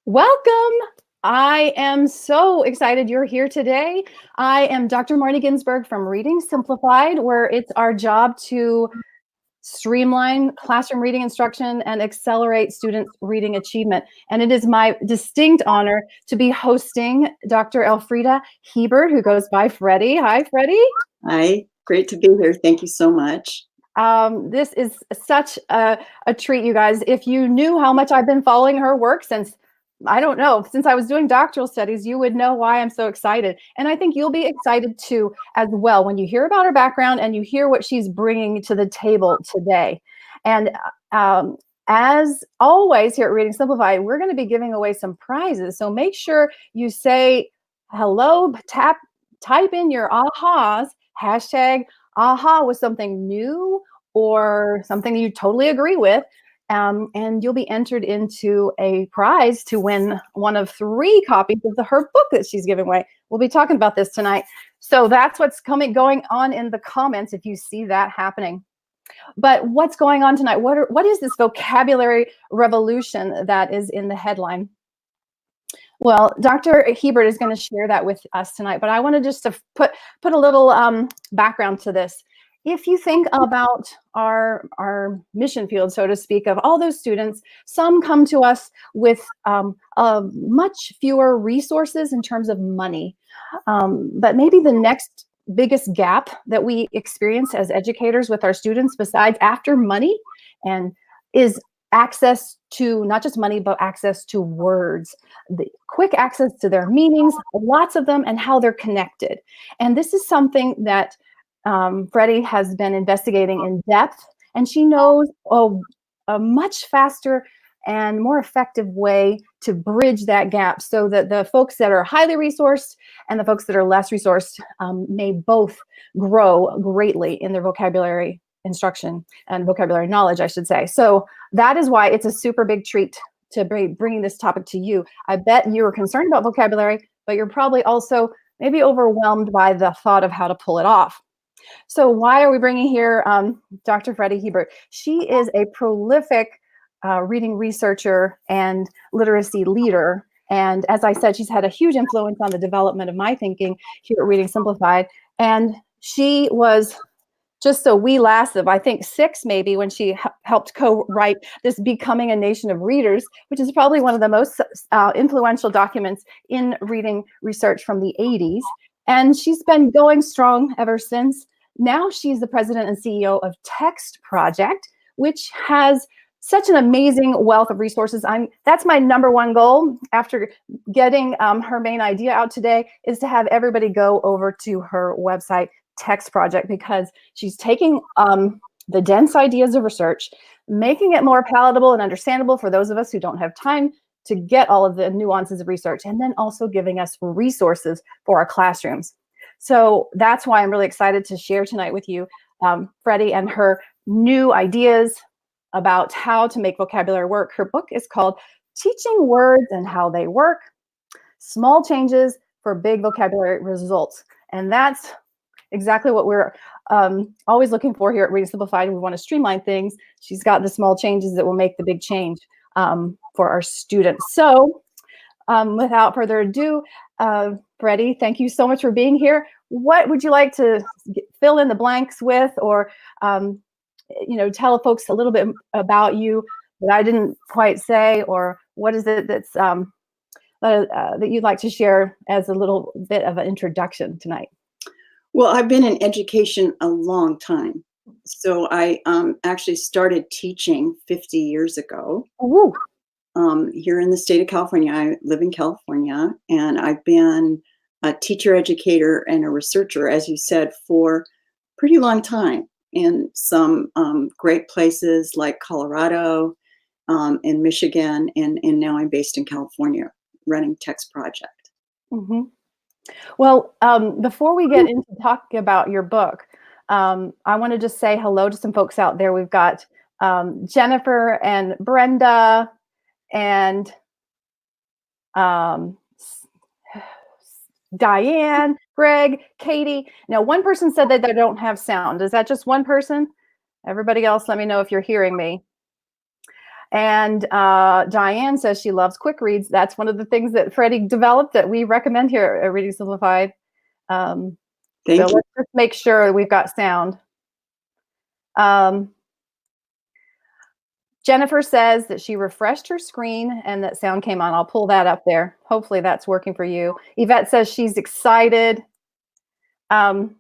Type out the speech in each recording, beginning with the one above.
Welcome. I am so excited you're here today. I am Dr. Marnie Ginsberg from Reading Simplified, where it's our job to streamline classroom reading instruction and accelerate students' reading achievement. And it is my distinct honor to be hosting Dr. Elfrieda Hiebert, who goes by Freddy. Hi, Freddy. Hi, great to be here. Thank you so much. This is such a treat, you guys. If you knew how much I've been following her work since I was doing doctoral studies, you would know why I'm so excited. And I think you'll be excited too, as well, when you hear about her background and you hear what she's bringing to the table today. And as always here at Reading Simplified, we're going to be giving away some prizes. So make sure you say hello, type in your ahas, hashtag aha with something new or something you totally agree with. And you'll be entered into a prize to win one of 3 copies of her book that she's giving away. We'll be talking about this tonight. So that's what's going on in the comments if you see that happening. But what's going on tonight? What is this vocabulary revolution that is in the headline? Well, Dr. Hiebert is going to share that with us tonight, but I wanted just to put a little background to this. If you think about our mission field, so to speak, of all those students, some come to us with much fewer resources in terms of money. But maybe the next biggest gap that we experience as educators with our students, besides after money, and is access to not just money, but access to words, the quick access to their meanings, lots of them, and how they're connected. And this is something that Freddy has been investigating in depth, and she knows a much faster and more effective way to bridge that gap so that the folks that are highly resourced and the folks that are less resourced may both grow greatly in their vocabulary instruction and vocabulary knowledge, I should say. So that is why it's a super big treat to be bringing this topic to you. I bet you are concerned about vocabulary, but you're probably also maybe overwhelmed by the thought of how to pull it off. So why are we bringing here Dr. Freddy Hiebert? She is a prolific reading researcher and literacy leader. And as I said, she's had a huge influence on the development of my thinking here at Reading Simplified. And she was just a wee lass of, I think, 6 maybe, when she helped co-write this Becoming a Nation of Readers, which is probably one of the most influential documents in reading research from the 80s. And she's been going strong ever since. Now she's the president and CEO of Text Project, which has such an amazing wealth of resources. That's my #1 goal after getting her main idea out today, is to have everybody go over to her website, Text Project, because she's taking the dense ideas of research, making it more palatable and understandable for those of us who don't have time to get all of the nuances of research, and then also giving us resources for our classrooms. So that's why I'm really excited to share tonight with you Freddy and her new ideas about how to make vocabulary work. Her book is called Teaching Words and How They Work, Small Changes for Big Vocabulary Results. And that's exactly what we're always looking for here at Reading Simplified. We want to streamline things. She's got the small changes that will make the big change for our students. So without further ado, Freddy, thank you so much for being here. What would you like to fill in the blanks with, or tell folks a little bit about you that I didn't quite say, or what is it that's that you'd like to share as a little bit of an introduction tonight? Well, I've been in education a long time. So I actually started teaching 50 years ago. Ooh. Here in the state of California. I live in California, and I've been a teacher, educator, and a researcher, as you said, for a pretty long time in some great places like Colorado, in Michigan, and now I'm based in California running Text Project. Mm-hmm. Well, before we get into talking about your book, I want to just say hello to some folks out there. We've got Jennifer and Brenda and Diane, Greg, Katie. Now, one person said that they don't have sound. Is that just one person? Everybody else, let me know if you're hearing me. And Diane says she loves quick reads. That's one of the things that Freddy developed that we recommend here at Reading Simplified. Thank so you. let's just make sure we've got sound. Jennifer says that she refreshed her screen and that sound came on. I'll pull that up there. Hopefully that's working for you. Yvette says she's excited. I'm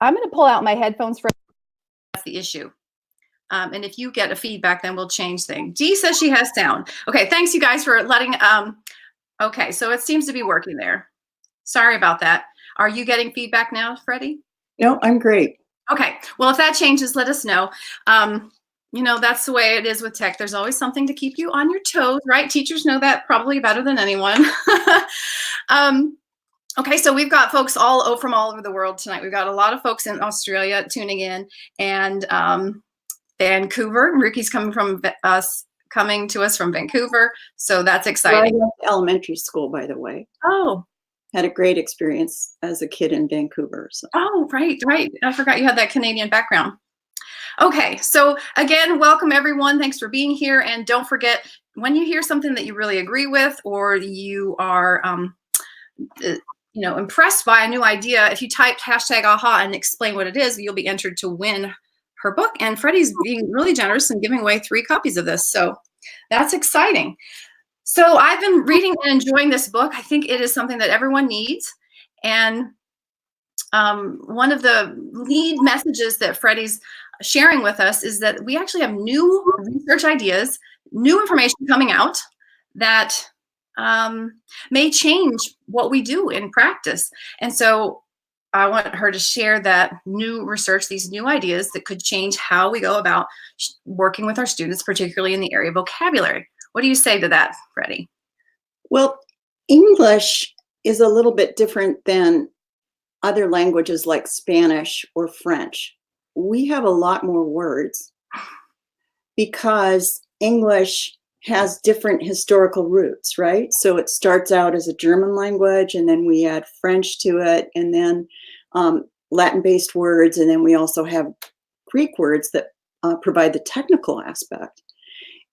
going to pull out my headphones for that's the issue. And if you get a feedback, then we'll change things. Dee says she has sound. Okay, thanks you guys for letting, okay, so it seems to be working there. Sorry about that. Are you getting feedback now, Freddy? No, I'm great. Okay, well, if that changes, let us know. You know, that's the way it is with tech. There's always something to keep you on your toes, right? Teachers know that probably better than anyone. Okay, so we've got folks from all over the world tonight. We've got a lot of folks in Australia tuning in, and Vancouver. Ricky's coming to us from Vancouver, so that's exciting. I went to elementary school, by the way. Oh, had a great experience as a kid in Vancouver. So. Oh, right. I forgot you had that Canadian background. Okay, so again, welcome everyone. Thanks for being here, and don't forget, when you hear something that you really agree with, or you are impressed by a new idea, if you type #aha and explain what it is, you'll be entered to win her book. And Freddy's being really generous and giving away 3 copies of this, so that's exciting. So I've been reading and enjoying this book. I think it is something that everyone needs, and one of the lead messages that Freddy's sharing with us is that we actually have new research ideas, new information coming out that may change what we do in practice. And so I want her to share that new research, these new ideas that could change how we go about working with our students, particularly in the area of vocabulary. What do you say to that, Freddy? Well, English is a little bit different than other languages like Spanish or French. We have a lot more words because English has different historical roots, right? So it starts out as a German language, and then we add French to it, and then Latin-based words, and then we also have Greek words that provide the technical aspect.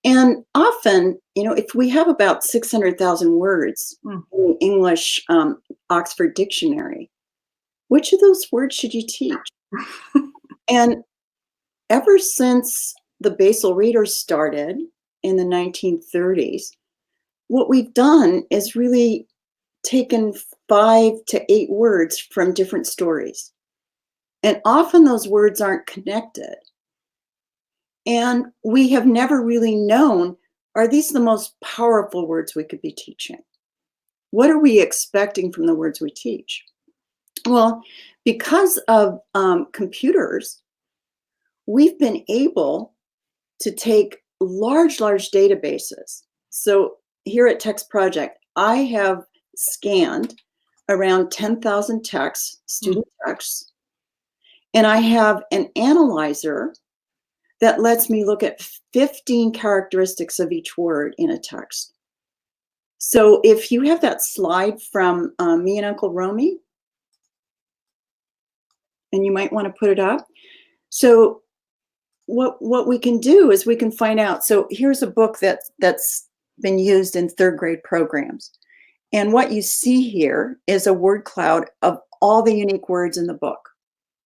And often, if we have about 600,000 words in the English Oxford Dictionary, which of those words should you teach? And ever since the basal readers started in the 1930s, what we've done is really taken 5 to 8 words from different stories. And often those words aren't connected. And we have never really known, are these the most powerful words we could be teaching? What are we expecting from the words we teach? Well, because of computers, we've been able to take large databases. So here at Text Project, I have scanned around 10,000 texts, student texts, and I have an analyzer that lets me look at 15 characteristics of each word in a text. So if you have that slide from me and Uncle Romy, and you might want to put it up. So what we can do is we can find out. So here's a book that's been used in 3rd grade programs. And what you see here is a word cloud of all the unique words in the book.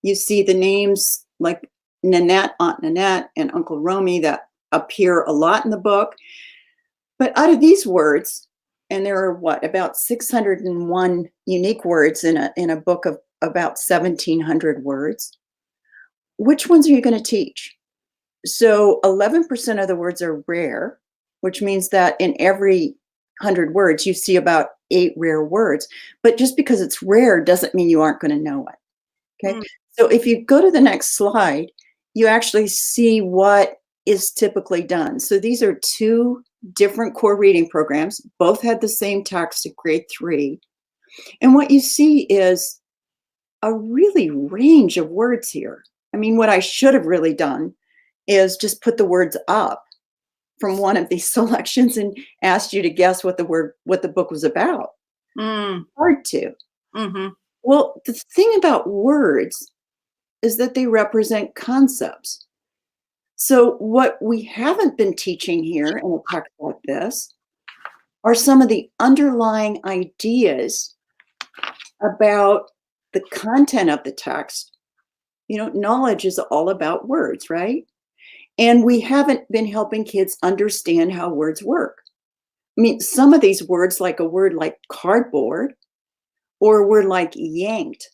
You see the names like Nanette, Aunt Nanette, and Uncle Romy that appear a lot in the book. But out of these words, and there are about 601 unique words in a book of about 1,700 words, which ones are you going to teach? So 11% of the words are rare, which means that in every 100 words, you see about 8 rare words. But just because it's rare doesn't mean you aren't going to know it. Okay. So if you go to the next slide, you actually see what is typically done. So these are 2 different core reading programs. Both had the same text at grade 3. And what you see is a really range of words here. I mean, what I should have really done is just put the words up from one of these selections and asked you to guess what the book was about. Hard to. Well, the thing about words is that they represent concepts. So what we haven't been teaching here in a text like this are some of the underlying ideas about the content of the text. Knowledge is all about words, right? And we haven't been helping kids understand how words work. I mean, some of these words, like a word like cardboard or a word like yanked,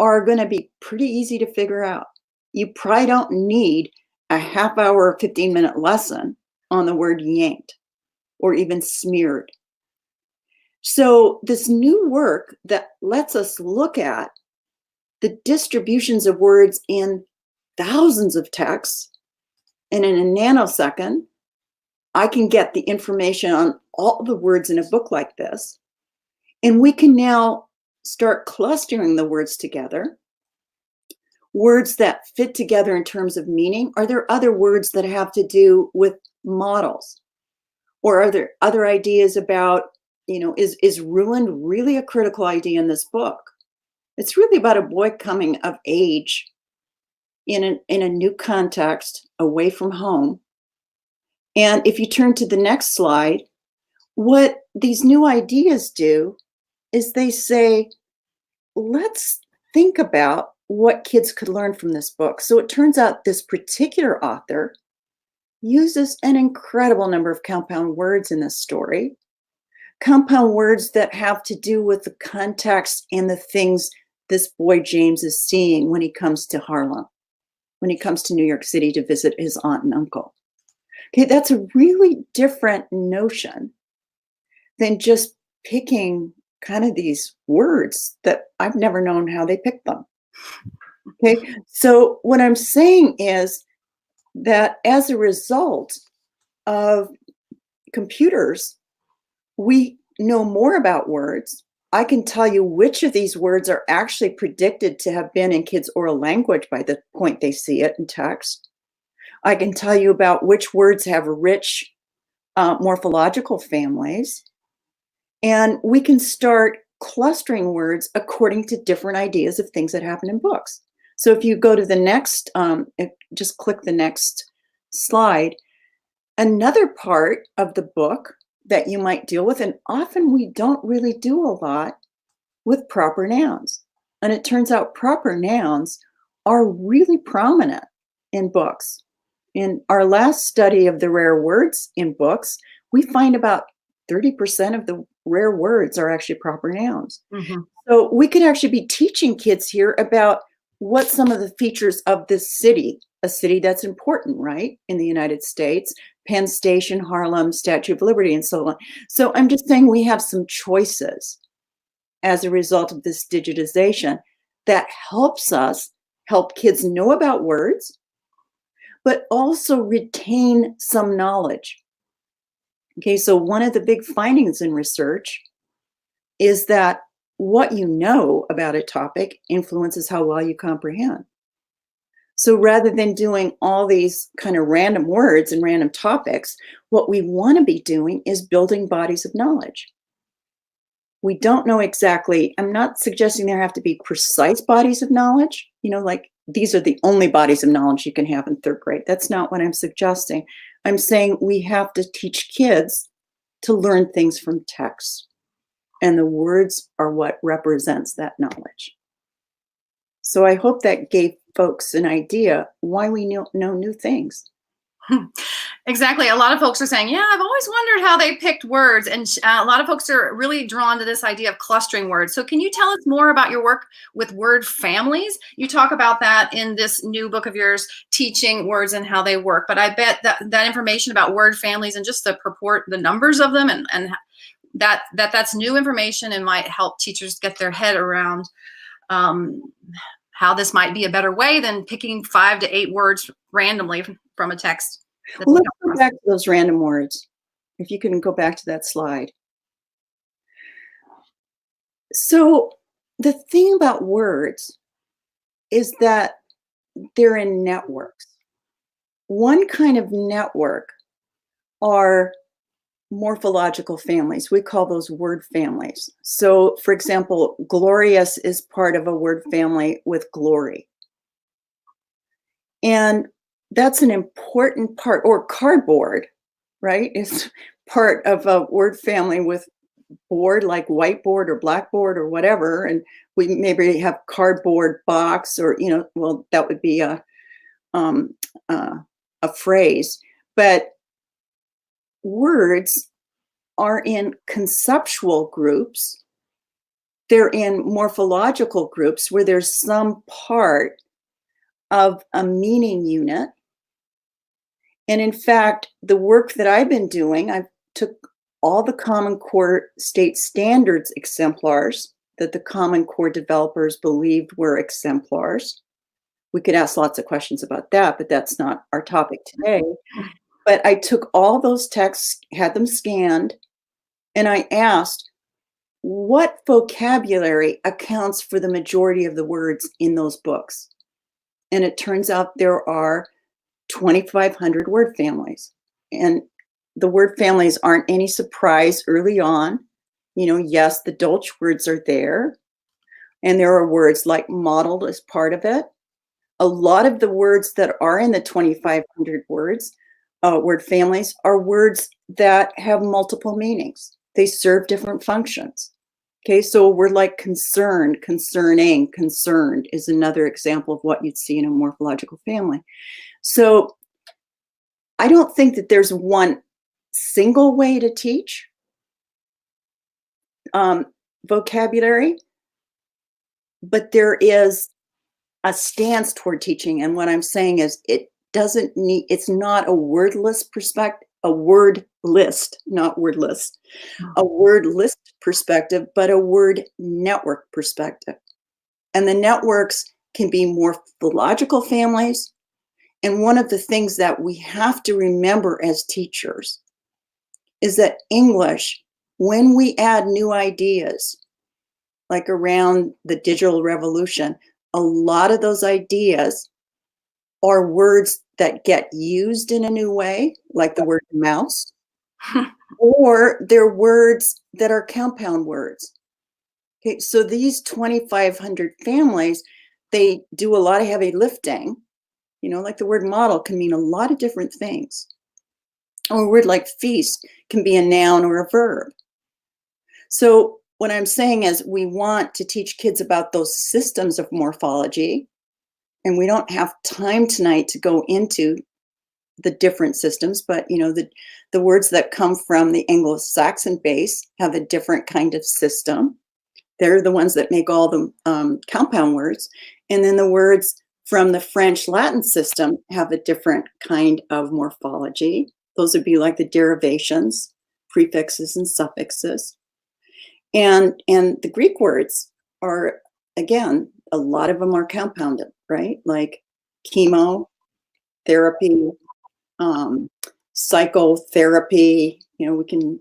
are going to be pretty easy to figure out. You probably don't need a half hour or 15-minute lesson on the word yanked or even smeared. So this new work that lets us look at the distributions of words in thousands of texts, and in a nanosecond, I can get the information on all the words in a book like this. And we can now start clustering the words together. Words that fit together in terms of meaning. Are there other words that have to do with models? Or are there other ideas about, is ruined really a critical idea in this book? It's really about a boy coming of age in a new context, away from home. And if you turn to the next slide, what these new ideas do is they say, let's think about what kids could learn from this book. So it turns out this particular author uses an incredible number of compound words in this story. Compound words that have to do with the context and the things this boy James is seeing when he comes to Harlem, when he comes to New York City to visit his aunt and uncle. Okay, that's a really different notion than just picking kind of these words that I've never known how they picked them. Okay, so what I'm saying is that as a result of computers, we know more about words. I can tell you which of these words are actually predicted to have been in kids' oral language by the point they see it in text. I can tell you about which words have rich morphological families. And we can start clustering words according to different ideas of things that happen in books. So if you go to the next, just click the next slide, another part of the book that you might deal with, and often we don't really do a lot with proper nouns. And it turns out proper nouns are really prominent in books. In our last study of the rare words in books, we find about 30% of the rare words are actually proper nouns. Mm-hmm. So we could actually be teaching kids here about what some of the features of this city, a city that's important, right, in the United States, Penn Station, Harlem, Statue of Liberty, and so on. So I'm just saying we have some choices as a result of this digitization that helps us help kids know about words, but also retain some knowledge. Okay, so one of the big findings in research is that what you know about a topic influences how well you comprehend. So rather than doing all these kind of random words and random topics, what we want to be doing is building bodies of knowledge. We don't know exactly, I'm not suggesting there have to be precise bodies of knowledge, like these are the only bodies of knowledge you can have in third grade. That's not what I'm suggesting. I'm saying we have to teach kids to learn things from text. And the words are what represents that knowledge. So I hope that gave folks an idea why we know new things. Exactly. A lot of folks are saying, yeah, I've always wondered how they picked words. And a lot of folks are really drawn to this idea of clustering words. So can you tell us more about your work with word families? You talk about that in this new book of yours, Teaching Words and How They Work. But I bet that information about word families and just the numbers of them and that's new information and might help teachers get their head around how this might be a better way than picking 5 to 8 words randomly from a text. Well, let's go back to those random words. If you can go back to that slide. So the thing about words is that they're in networks. One kind of network are morphological families. We call those word families. So, for example, glorious is part of a word family with glory. And that's an important part, or cardboard, right? Is part of a word family with board, like whiteboard or blackboard or whatever. And we maybe have cardboard box, or, well, that would be um, a phrase. But words are in conceptual groups. They're in morphological groups where there's some part of a meaning unit. And in fact, the work that I've been doing, I took all the Common Core state standards exemplars that the Common Core developers believed were exemplars. We could ask lots of questions about that, but that's not our topic today. But I took all those texts, had them scanned, and I asked, what vocabulary accounts for the majority of the words in those books? And it turns out there are 2,500 word families. And the word families aren't any surprise early on. Yes, the Dolch words are there. And there are words like modeled as part of it. A lot of the words that are in the 2,500 words, word families, are words that have multiple meanings. They serve different functions. Okay, so a word like concerned, concerning, concerned is another example of what you'd see in a morphological family. So I don't think that there's one single way to teach vocabulary, but there is a stance toward teaching. And what I'm saying is it's not a wordless perspective, a word list, not wordless, a word list perspective, but a word network perspective. And the networks can be morphological families. And one of the things that we have to remember as teachers is that English, when we add new ideas, like around the digital revolution, a lot of those ideas are words that get used in a new way, like the word mouse, or they're words that are compound words. Okay, so these 2,500 families, they do a lot of heavy lifting. Like the word model can mean a lot of different things. Or a word like feast can be a noun or a verb. So what I'm saying is we want to teach kids about those systems of morphology, and we don't have time tonight to go into the different systems, but the words that come from the Anglo-Saxon base have a different kind of system. They're the ones that make all the compound words. And then the words from the French Latin system have a different kind of morphology. Those would be like the derivations, prefixes and suffixes. And the Greek words are, again, a lot of them are compounded, right? Like chemotherapy, psychotherapy, we can,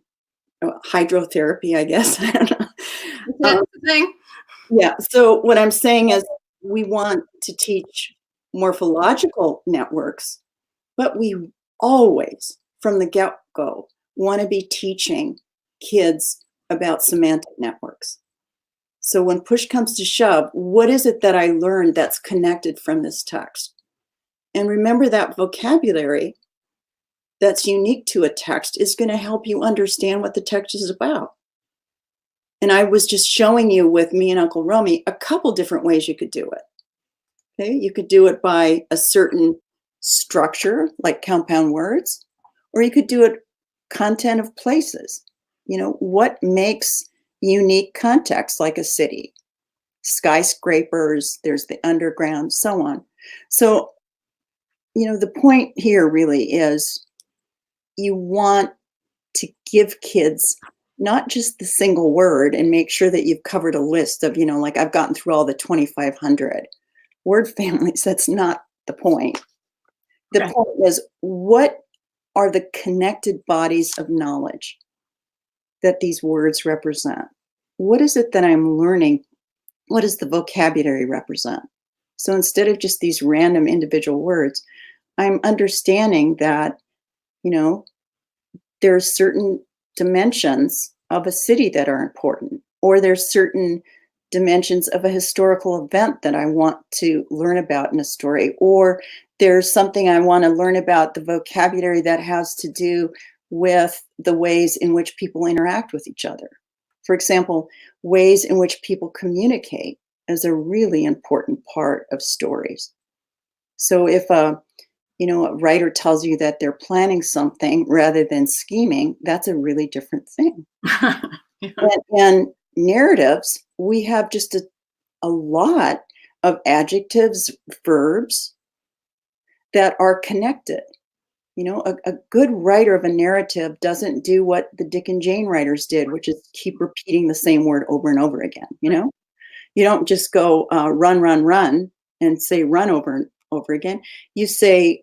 hydrotherapy, I guess. I don't know. That's the thing. Yeah. So what I'm saying is we want to teach morphological networks, but we always, from the get-go, want to be teaching kids about semantic networks. So when push comes to shove, what is it that I learned that's connected from this text? And remember that vocabulary that's unique to a text is going to help you understand what the text is about. And I was just showing you with me and Uncle Romy a couple different ways you could do it. Okay, you could do it by a certain structure, like compound words, or you could do it content of places. What makes unique context, like a city, skyscrapers, there's the underground, so on. So, the point here really is you want to give kids not just the single word and make sure that you've covered a list of, like I've gotten through all the 2,500 word families. That's not the point. The point is, what are the connected bodies of knowledge that these words represent? What is it that I'm learning? What does the vocabulary represent? So instead of just these random individual words, I'm understanding that, there are certain dimensions of a city that are important, or there's certain dimensions of a historical event that I want to learn about in a story, or there's something I want to learn about the vocabulary that has to do with the ways in which people interact with each other. For example, ways in which people communicate is a really important part of stories. So if a writer tells you that they're planning something rather than scheming, that's a really different thing. Yeah. And narratives, we have just a lot of adjectives, verbs that are connected. A good writer of a narrative doesn't do what the Dick and Jane writers did, which is keep repeating the same word over and over again. You don't just go run, run, run and say run over and over again. You say,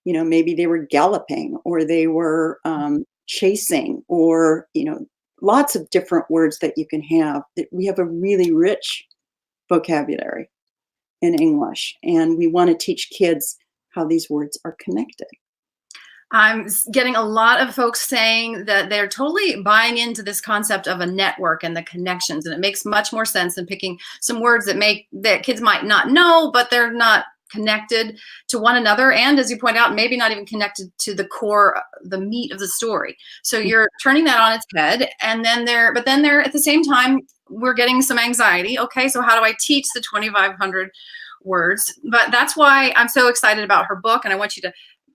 maybe they were galloping or they were chasing or, lots of different words that you can have. We have a really rich vocabulary in English, and we want to teach kids how these words are connected. I'm getting a lot of folks saying that they're totally buying into this concept of a network and the connections, and it makes much more sense than picking some words that kids might not know, but they're not connected to one another, and as you point out, maybe not even connected to the core, the meat of the story. So you're turning that on its head, and then but then at the same time, we're getting some anxiety. Okay, so how do I teach the 2,500 words? But that's why I'm so excited about her book, and I want you to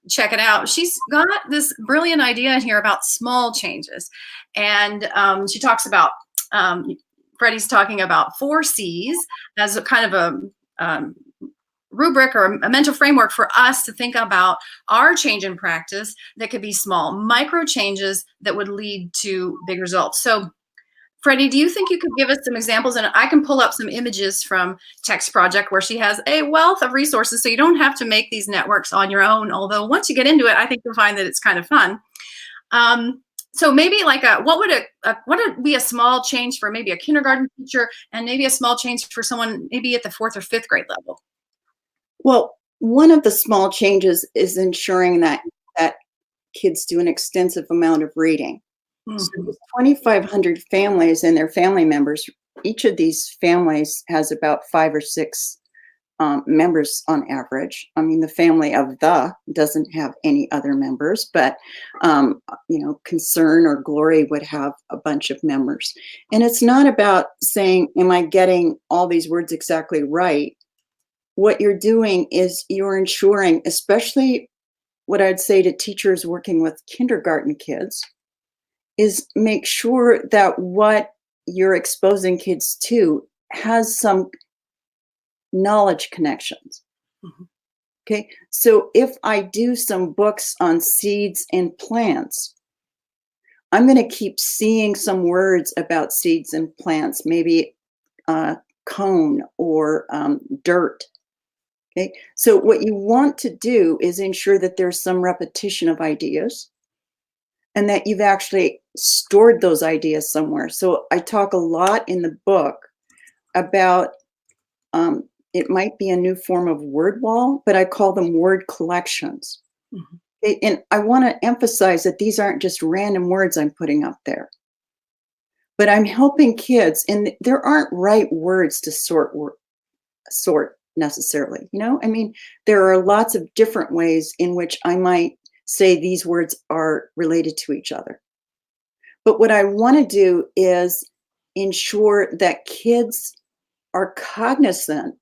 check it out. She's got this brilliant idea in here about small changes, and she talks about Freddy's talking about 4 C's as a kind of a rubric or a mental framework for us to think about our change in practice that could be small, micro changes that would lead to big results. So Freddy, do you think you could give us some examples? And I can pull up some images from Text Project where she has a wealth of resources, so you don't have to make these networks on your own. Although once you get into it, I think you'll find that it's kind of fun. So maybe like what would be a small change for maybe a kindergarten teacher, and maybe a small change for someone maybe at the 4th or 5th grade level? Well, one of the small changes is ensuring that kids do an extensive amount of reading. Mm-hmm. So 2,500 families and their family members, each of these families has about 5 or 6 members on average. I mean, the family of doesn't have any other members, but Concern or Glory would have a bunch of members. And it's not about saying, am I getting all these words exactly right? What you're doing is you're ensuring, especially what I'd say to teachers working with kindergarten kids, is make sure that what you're exposing kids to has some knowledge connections. Mm-hmm. Okay, so if I do some books on seeds and plants, I'm going to keep seeing some words about seeds and plants, maybe cone or dirt. Okay, so what you want to do is ensure that there's some repetition of ideas and that you've actually stored those ideas somewhere. So I talk a lot in the book about, it might be a new form of word wall, but I call them word collections. Mm-hmm. Okay, and I want to emphasize that these aren't just random words I'm putting up there, but I'm helping kids, and there aren't right words to sort necessarily. I mean, there are lots of different ways in which I might say these words are related to each other. But what I want to do is ensure that kids are cognizant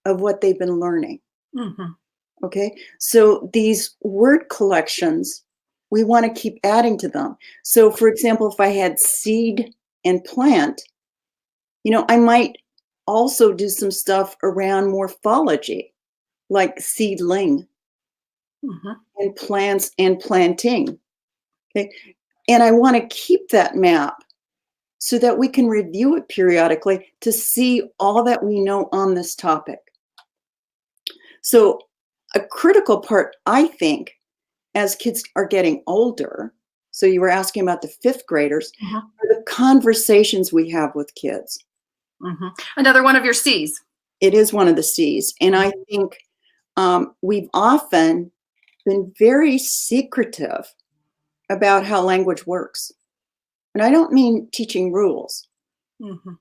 of what they've been learning. Mm-hmm. Okay, so these word collections, we want to keep adding to them. So for example, if I had seed and plant, I might also do some stuff around morphology, like seedling. Mm-hmm. And plants and planting. Okay, and I want to keep that map so that we can review it periodically to see all that we know on this topic. So a critical part, I think, as kids are getting older, so you were asking about the 5th graders, Mm-hmm. are the conversations we have with kids. Mm-hmm. Another one of your C's. It is one of the C's. And I think we've often been very secretive about how language works. And I don't mean teaching rules, Mm-hmm.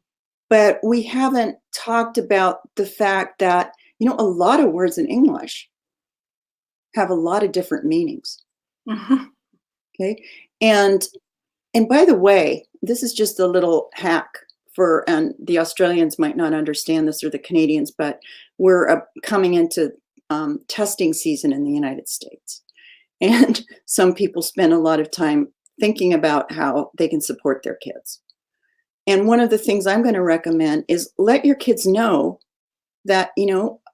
but we haven't talked about the fact that, a lot of words in English have a lot of different meanings. Mhm. Okay. And by the way, this is just a little hack for, and the Australians might not understand this, or the Canadians, but we're coming into testing season in the United States. And some people spend a lot of time thinking about how they can support their kids. And one of the things I'm going to recommend is let your kids know that,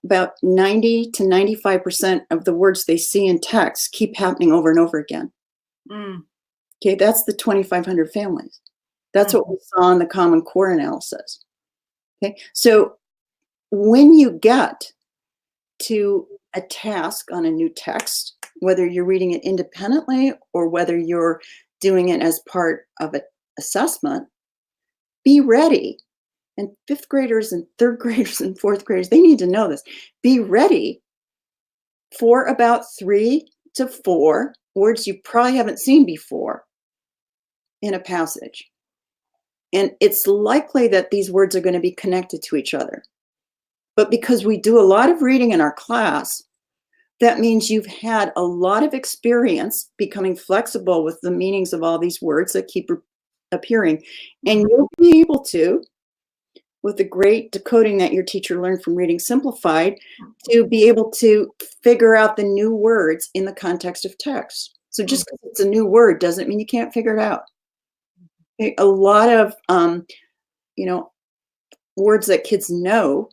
about 90 to 95% of the words they see in text keep happening over and over again. Mm. Okay, that's the 2,500 families. That's what we saw in the Common Core analysis. Okay, so when you get to a task on a new text, whether you're reading it independently or whether you're doing it as part of an assessment, be ready. And fifth graders and third graders and fourth graders, they need to know this. Be ready for about 3 to 4 words you probably haven't seen before in a passage. And it's likely that these words are going to be connected to each other. But because we do a lot of reading in our class, that means you've had a lot of experience becoming flexible with the meanings of all these words that keep appearing. And you'll be able to, with the great decoding that your teacher learned from Reading Simplified, to be able to figure out the new words in the context of text. So just because it's a new word doesn't mean you can't figure it out. Okay? A lot of, words that kids know,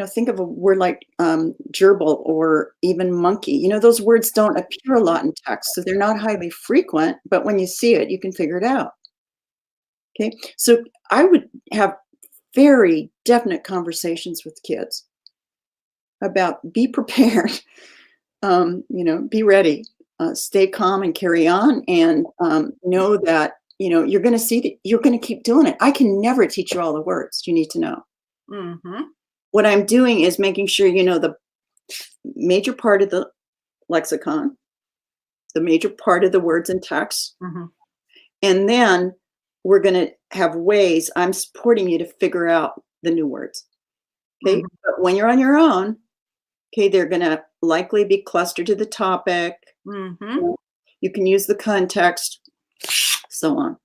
think of a word like gerbil or even monkey. Those words don't appear a lot in text, so they're not highly frequent, but when you see it, you can figure it out. Okay, so I would have very definite conversations with kids about be prepared, be ready, stay calm and carry on, and know that, you're going to see that you're going to keep doing it. I can never teach you all the words you need to know. Mm-hmm. What I'm doing is making sure you know the major part of the lexicon, the major part of the words in text, and then we're going to have ways I'm supporting you to figure out the new words. Okay, but when you're on your own, okay, they're going to likely be clustered to the topic. You can use the context, so on.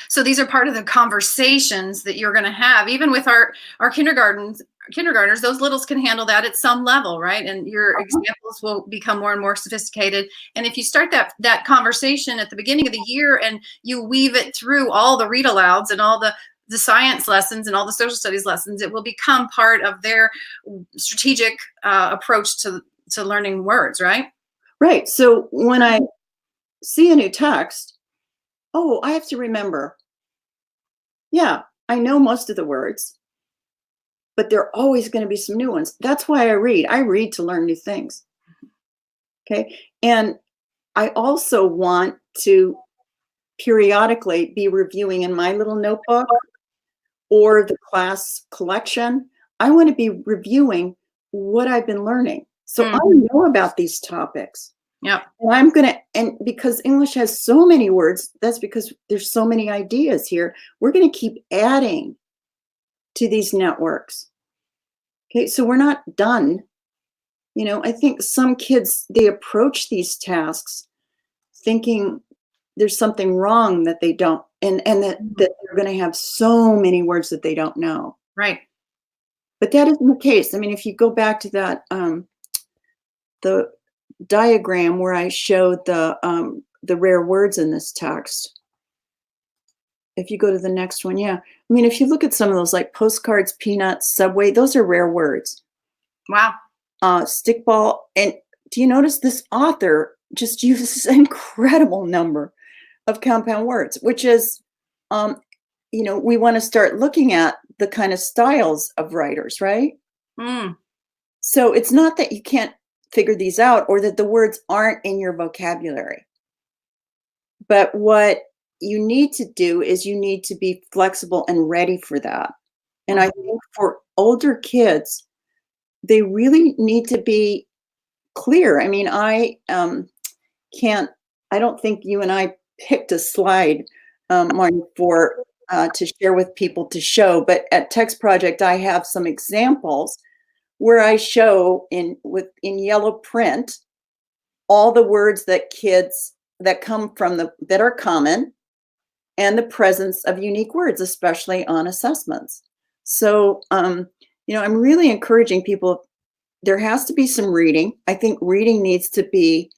So these are part of the conversations that you're going to have, even with our kindergartners. Those littles can handle that at some level, right? And your examples will become more and more sophisticated. And if you start that conversation at the beginning of the year and you weave it through all the read alouds and all the science lessons and all the social studies lessons, it will become part of their strategic approach to learning words, right? Right. So when I see a new text, I have to remember, I know most of the words, but there are always going to be some new ones. That's why I read. I read to learn new things. Okay. And I also want to periodically be reviewing in my little notebook or the class collection. I want to be reviewing what I've been learning. So I know about these topics. Yeah. And and because English has so many words, that's because there's so many ideas here. We're going to keep adding to these networks. Okay, so we're not done. I think some kids, they approach these tasks thinking there's something wrong that they don't, and that they're going to have so many words that they don't know. Right. But that isn't the case. I mean, if you go back to that, the diagram where I showed the rare words in this text. If you go to the next one, I mean, if you look at some of those, like postcards, peanuts, Subway, those are rare words. Wow. Stickball. And do you notice this author just uses an incredible number of compound words, which is, we want to start looking at the kind of styles of writers, right? So it's not that you can't figure these out or that the words aren't in your vocabulary. But what you need to do is you need to be flexible and ready for that. And I think for older kids, they really need to be clear. I mean, I don't think you and I picked a slide, Martin, for to share with people to show, but at Text Project, I have some examples where I show in yellow print all the words that kids that come from that are common, and the presence of unique words, especially on assessments. So, I'm really encouraging people. There has to be some reading. I think reading needs to be,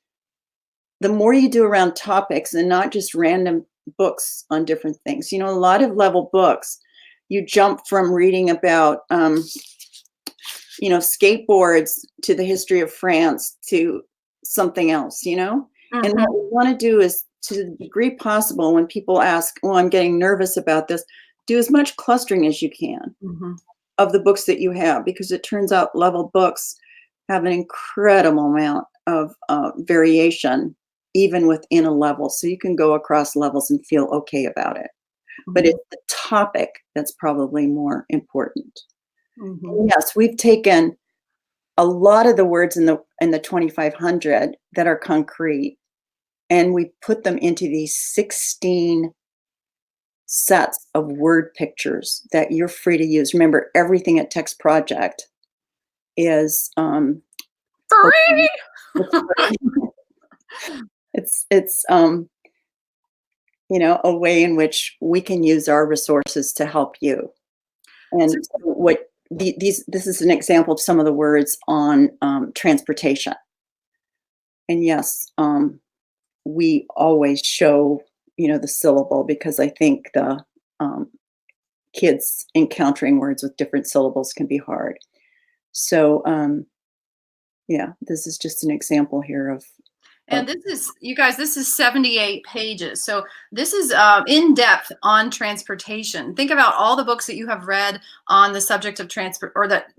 the more you do around topics and not just random books on different things. A lot of level books, you jump from reading about, skateboards to the history of France to something else, And what we want to do is, to the degree possible, when people ask, "Oh, I'm getting nervous about this," do as much clustering as you can of the books that you have, because it turns out level books have an incredible amount of variation, even within a level. So you can go across levels and feel okay about it. But it's the topic that's probably more important. Yes, we've taken a lot of the words in the 2500 that are concrete, and we put them into these 16 sets of word pictures that you're free to use. Remember, everything at Text Project is free. It's a way in which we can use our resources to help you. And this is an example of some of the words on transportation. And yes, we always show, the syllable, because I think the kids encountering words with different syllables can be hard. So, this is just an example here of. And this is, you guys, this is 78 pages. So this is in depth on transportation. Think about all the books that you have read on the subject of transport, or that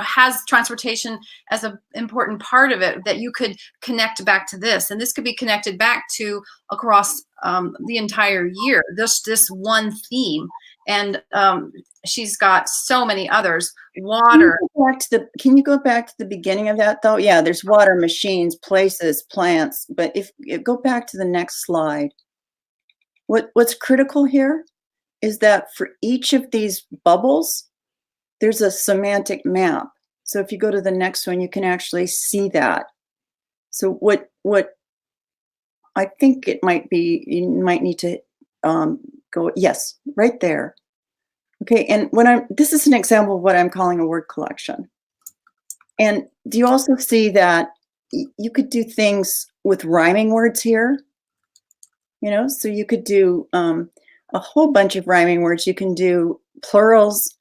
has transportation as an important part of it, that you could connect back to this. And this could be connected back to across the entire year, this one theme. And she's got so many others. Water. Can you go back to the beginning of that, though? Yeah, there's water, machines, places, plants. But if go back to the next slide. What's critical here is that for each of these bubbles, there's a semantic map. So if you go to the next one, you can actually see that. So what I think it might be, you might need to go, yes, right there. Okay, and this is an example of what I'm calling a word collection. And do you also see that you could do things with rhyming words here? So you could do a whole bunch of rhyming words. You can do plurals.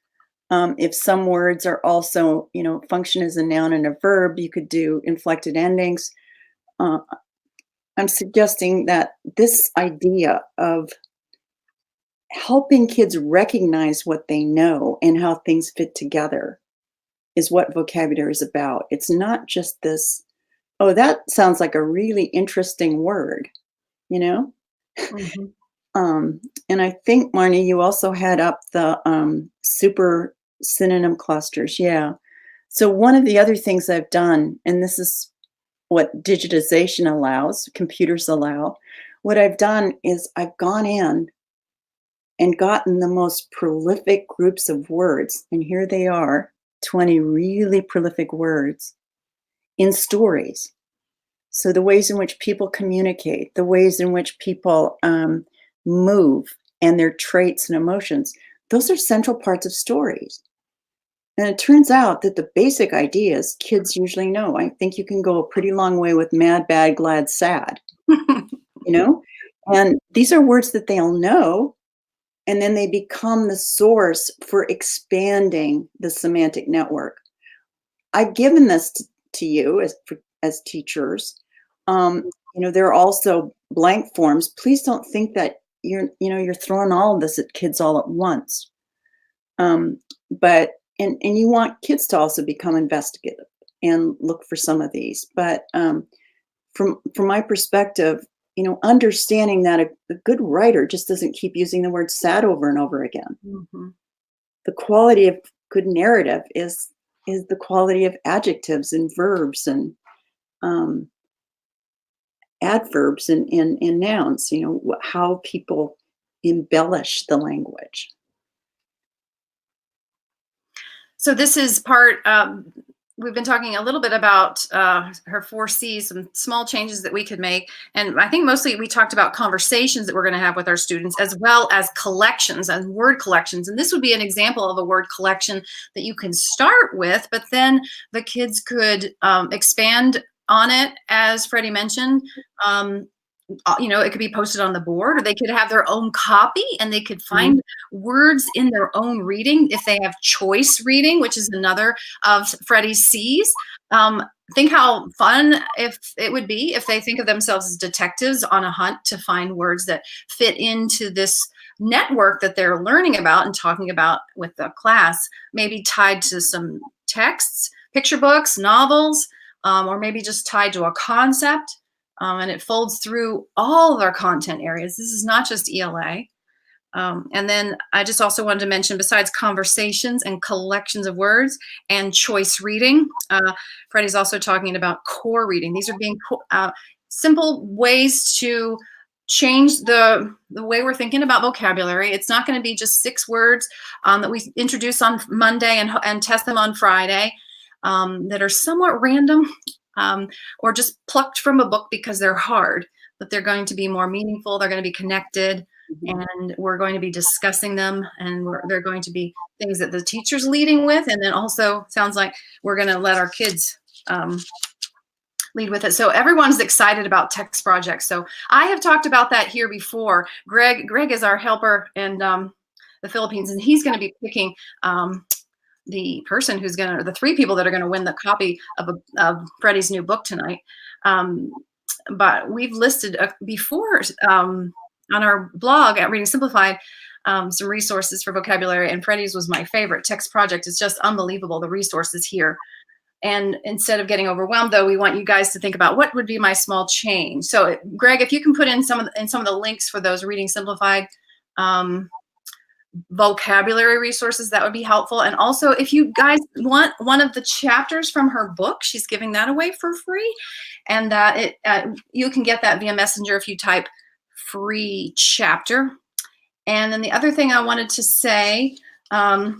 If some words are also, function as a noun and a verb, you could do inflected endings. I'm suggesting that this idea of helping kids recognize what they know and how things fit together is what vocabulary is about. It's not just this, oh, that sounds like a really interesting word, And I think, Marnie, you also had up the super synonym clusters. Yeah. So one of the other things I've done, and this is what digitization allows, computers allow, what I've done is I've gone in and gotten the most prolific groups of words. And here they are, 20 really prolific words in stories. So the ways in which people communicate, the ways in which people move, and their traits and emotions, those are central parts of stories. And it turns out that the basic ideas kids usually know. I think you can go a pretty long way with mad, bad, glad, sad, And these are words that they'll know. And then they become the source for expanding the semantic network. I've given this to you as teachers. There are also blank forms. Please don't think that you're throwing all of this at kids all at once. But you want kids to also become investigative and look for some of these. But from my perspective, understanding that a good writer just doesn't keep using the word sad over and over again. The quality of good narrative is the quality of adjectives and verbs and adverbs and nouns, how people embellish the language. So this is part we've been talking a little bit about her 4C's, some small changes that we could make. And I think mostly we talked about conversations that we're going to have with our students, as well as collections and word collections. And this would be an example of a word collection that you can start with, but then the kids could expand on it, as Freddie mentioned. It could be posted on the board, or they could have their own copy and they could find words in their own reading if they have choice reading, which is another of Freddie's C's. Think how fun if it would be if they think of themselves as detectives on a hunt to find words that fit into this network that they're learning about and talking about with the class, maybe tied to some texts, picture books, novels, or maybe just tied to a concept. And it folds through all of our content areas. This is not just ELA. And then I just also wanted to mention, besides conversations and collections of words and choice reading, Freddie's also talking about core reading. These are being simple ways to change the way we're thinking about vocabulary. It's not going to be just 6 words that we introduce on Monday and test them on Friday that are somewhat random. Or just plucked from a book because they're hard, but they're going to be more meaningful. They're going to be connected, and we're going to be discussing them, and they're going to be things that the teacher's leading with, and then also sounds like we're going to let our kids lead with it. So everyone's excited about text projects. So I have talked about that here before. Greg is our helper in the Philippines, and he's going to be picking the person who's going to, the 3 people that are going to win the copy of Freddie's new book tonight. But we've listed before on our blog at Reading Simplified some resources for vocabulary, and Freddie's was my favorite. Text project is just unbelievable, the resources here. And instead of getting overwhelmed, though, we want you guys to think about what would be my small change. So Greg, if you can put in some of the links for those Reading Simplified vocabulary resources, that would be helpful. And also, if you guys want one of the chapters from her book, she's giving that away for free, and you can get that via Messenger if you type free chapter. And then the other thing I wanted to say, I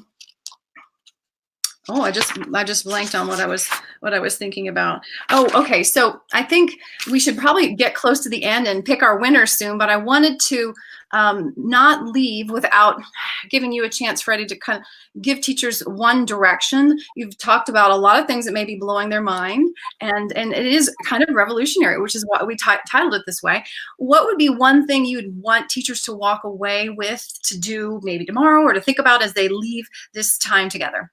just blanked on what I was thinking about. Oh, okay. So I think we should probably get close to the end and pick our winners soon, but I wanted to not leave without giving you a chance, Freddie, to kind of give teachers one direction. You've talked about a lot of things that may be blowing their mind, and it is kind of revolutionary, which is why we titled it this way. What would be one thing you'd want teachers to walk away with, to do maybe tomorrow, or to think about as they leave this time together?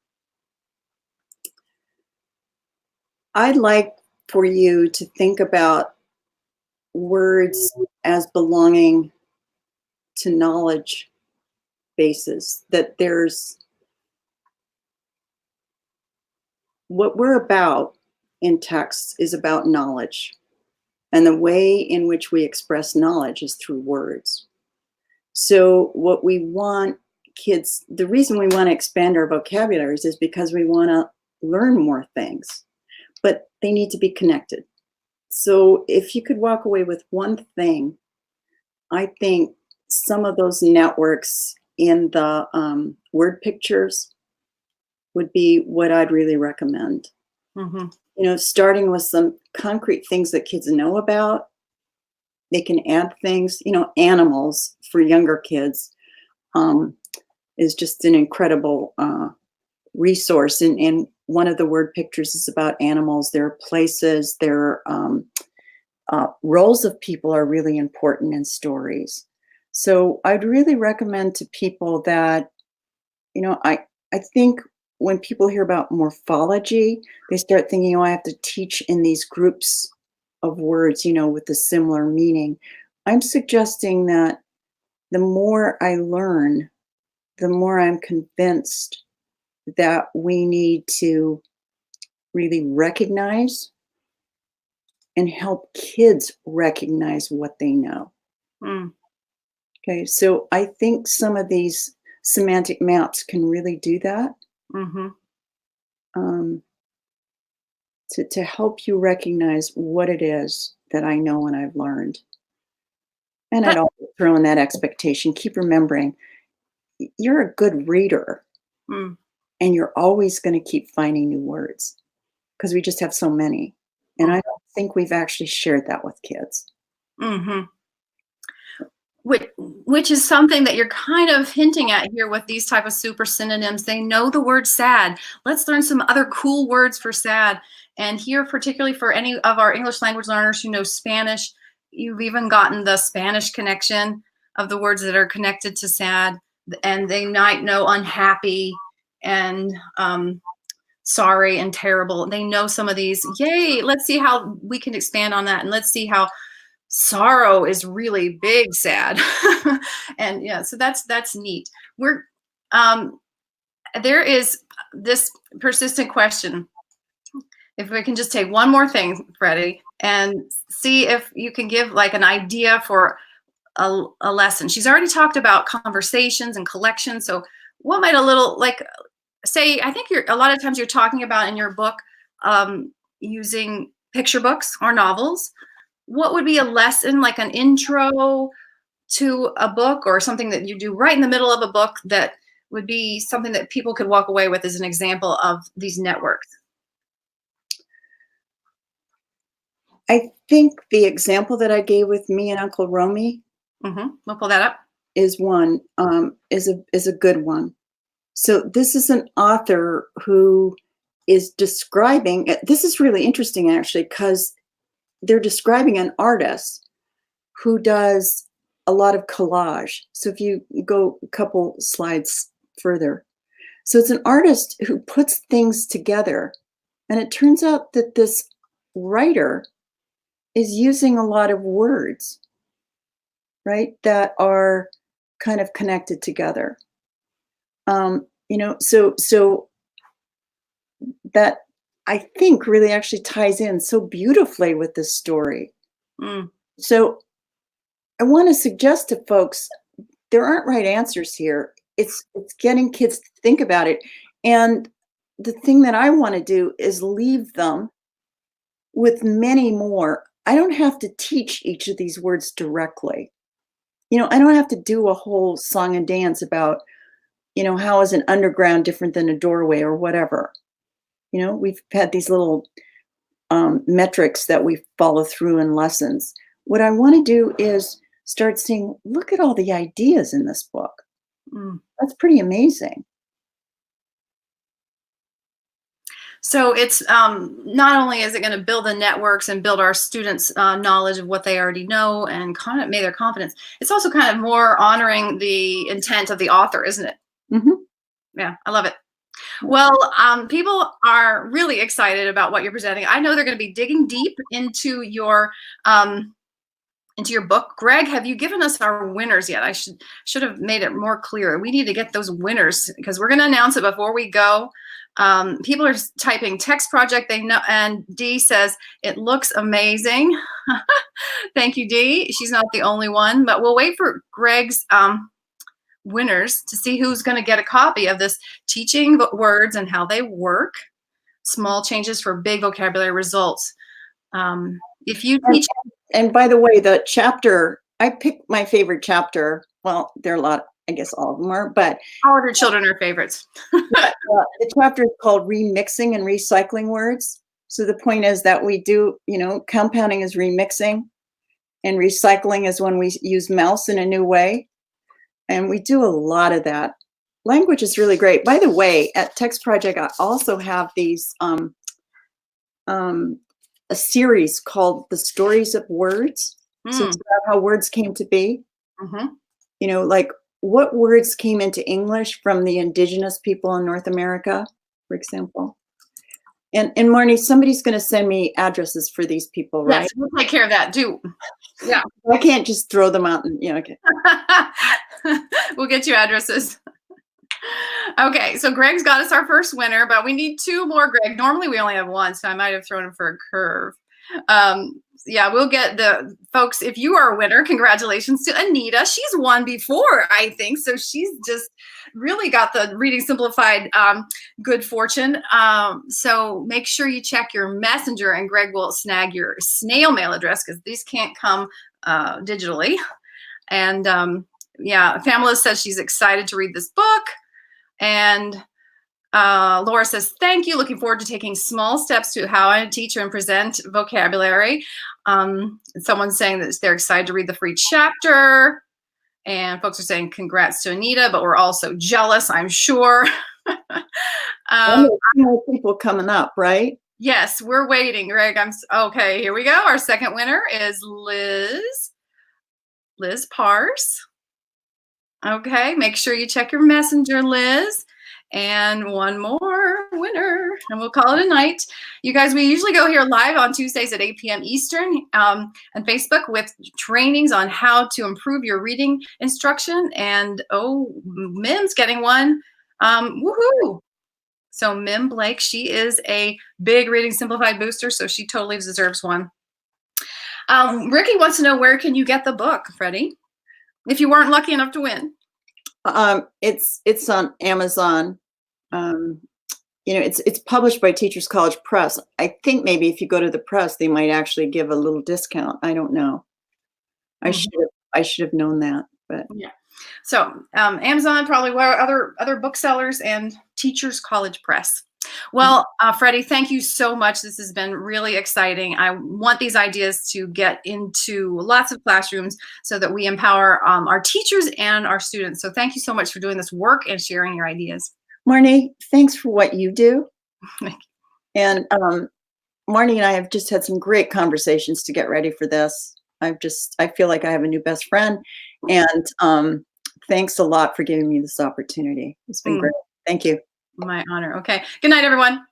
I'd like for you to think about words as belonging to knowledge bases, that there's what we're about in text is about knowledge, and the way in which we express knowledge is through words. So what we want kids, the reason we want to expand our vocabularies is because we want to learn more things, but they need to be connected. So if you could walk away with one thing, I think some of those networks in the word pictures would be what I'd really recommend. You know, starting with some concrete things that kids know about. They can add things, you know, animals for younger kids is just an incredible resource. And one of the word pictures is about animals. Their places, their roles of people are really important in stories. So I'd really recommend to people that, you know, I think when people hear about morphology, they start thinking, oh, I have to teach in these groups of words, you know, with a similar meaning. I'm suggesting that the more I learn, the more I'm convinced that we need to really recognize and help kids recognize what they know. Okay, so I think some of these semantic maps can really do that. To help you recognize what it is that I know and I've learned. And I'd also throw in that expectation. Keep remembering, you're a good reader, and you're always going to keep finding new words. because we just have so many. And I don't think we've actually shared that with kids. Mm-hmm. Which is something that you're kind of hinting at here with these type of super synonyms. They know the word sad. Let's learn some other cool words for sad. And here, particularly for any of our English language learners who know Spanish, you've even gotten the Spanish connection of the words that are connected to sad. And they might know unhappy and sorry and terrible. They know some of these. Yay, let's see how we can expand on that. And let's see how sorrow is really big sad. And yeah, so that's neat. There is this persistent question. If we can just take one more thing, Freddy, and see if you can give like an idea for a lesson. She's already talked about conversations and collections. So what might a little, like, say, I think a lot of times you're talking about in your book using picture books or novels. What would be a lesson, like an intro to a book or something that you do right in the middle of a book that would be something that people could walk away with as an example of these networks? I think the example that I gave with me and Uncle Romy, we'll pull that up, is one, is a good one. So this is an author who is describing, this is really interesting actually, because they're describing an artist who does a lot of collage. So if you go a couple slides further. So it's an artist who puts things together. And it turns out that this writer is using a lot of words, right, that are kind of connected together. So that I think really actually ties in so beautifully with this story. So I want to suggest to folks, there aren't right answers here. It's getting kids to think about it. And the thing that I want to do is leave them with many more. I don't have to teach each of these words directly. I don't have to do a whole song and dance about, how is an underground different than a doorway or whatever. We've had these little metrics that we follow through in lessons. What I want to do is start saying, look at all the ideas in this book. That's pretty amazing. So it's not only is it going to build the networks and build our students' knowledge of what they already know and make their confidence, it's also kind of more honoring the intent of the author, isn't it? Yeah, I love it. Well, people are really excited about what you're presenting. I know they're going to be digging deep into your book. Greg, have you given us our winners yet? I should have made it more clear. We need to get those winners because we're going to announce it before we go. People are typing text project. They know, and Dee says it looks amazing. Thank you, Dee. She's not the only one, but we'll wait for Greg's winners to see who's going to get a copy of this Teaching Words and How They Work, Small Changes for Big Vocabulary Results. If you teach, and by the way, the chapter, I picked my favorite chapter. Well, there are a lot, I guess all of them are, but all of your children are favorites. The chapter is called Remixing and Recycling Words. So the point is that we do, compounding is remixing and recycling is when we use mouse in a new way. And we do a lot of that. Language is really great. By the way, at Text Project, I also have these, a series called The Stories of Words. So it's about how words came to be. Like what words came into English from the indigenous people in North America, for example. And Marnie, somebody's going to send me addresses for these people, right? Yes, we'll take care of that. Yeah. I can't just throw them out and, okay. We'll get you addresses. Okay, so Greg's got us our first winner, but we need two more, Greg. Normally we only have one, so I might have thrown him for a curve. Yeah, we'll get the folks. If you are a winner, congratulations to Anita. She's won before, I think. So she's just really got the Reading Simplified good fortune. So make sure you check your messenger and Greg will snag your snail mail address because these can't come digitally. And yeah, Pamela says she's excited to read this book. And Laura says, thank you. Looking forward to taking small steps to how I teach and present vocabulary. Someone's saying that they're excited to read the free chapter. And folks are saying congrats to Anita, but we're also jealous, I'm sure. More people coming up, right? Yes, we're waiting, Greg. Okay, here we go. Our second winner is Liz Parse. Okay, make sure you check your messenger, Liz. And one more winner, and we'll call it a night. You guys, we usually go here live on Tuesdays at 8 p.m. Eastern on Facebook with trainings on how to improve your reading instruction. And Mim's getting one. Woohoo! So Mim Blake, she is a big Reading Simplified booster, so she totally deserves one. Ricky wants to know, where can you get the book, Freddie, if you weren't lucky enough to win? It's on Amazon. It's published by Teachers College Press. I think maybe if you go to the press, they might actually give a little discount. I don't know. I should have known that, but yeah. So Amazon, probably where other booksellers, and Teachers College Press. Well, Freddie, thank you so much. This has been really exciting. I want these ideas to get into lots of classrooms so that we empower our teachers and our students. So thank you so much for doing this work and sharing your ideas. Marnie, thanks for what you do. And Marnie and I have just had some great conversations to get ready for this. I feel like I have a new best friend, and thanks a lot for giving me this opportunity. It's been great. Thank you. My honor. Okay. Good night, everyone.